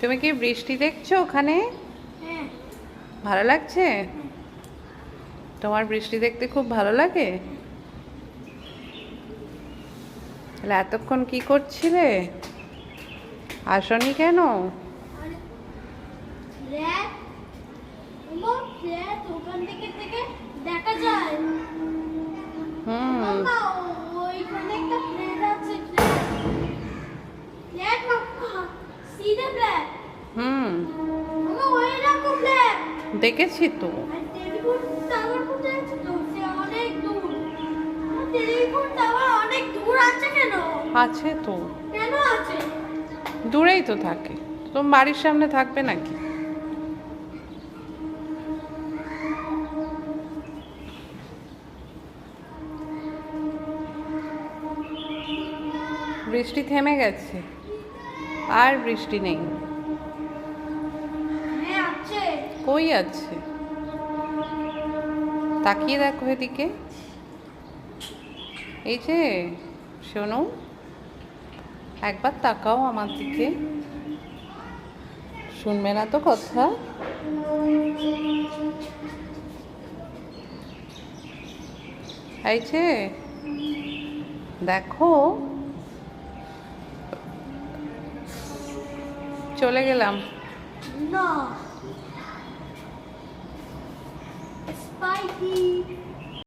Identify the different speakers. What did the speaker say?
Speaker 1: তুমি কি বৃষ্টি দেখছো ওখানে?
Speaker 2: হ্যাঁ।
Speaker 1: ভালো লাগছে? তোমার বৃষ্টি দেখতে খুব ভালো লাগে? তাহলে এতক্ষণ কি করছিলে? আসনি কেন?
Speaker 2: আর ফ্ল্যাট, আমার ফ্ল্যাট ওখান থেকে দেখা যায়। মাম্মা, ওইখানে একটা ফ্ল্যাট আছে, ফ্ল্যাট মাম্মা, সিধে ফ্ল্যাট। মাম্মা, ওই রকম ফ্ল্যাট
Speaker 1: দেখেছি তো।
Speaker 2: আর টেলিফোন টাওয়ার কোথায় আছে? তো সে অনেক দূর। টেলিফোন টাওয়ার অনেক দূর আছে কেন?
Speaker 1: আছে তো,
Speaker 2: কেন আছে?
Speaker 1: দূরেই তো থাকে। তোমার বাড়ির সামনে থাকবে নাকি? বৃষ্টি থেমে গেছে, আর বৃষ্টি নেই।
Speaker 2: হ্যাঁ আছে।
Speaker 1: কই আছে? তাকিয়ে দেখো এদিকে। এই যে, শোনো, একবার তাকাও আমার দিকে। শুনবে না তো কথা? এই যে, দেখো। চলে গেলাম।
Speaker 2: না, স্পাইকি।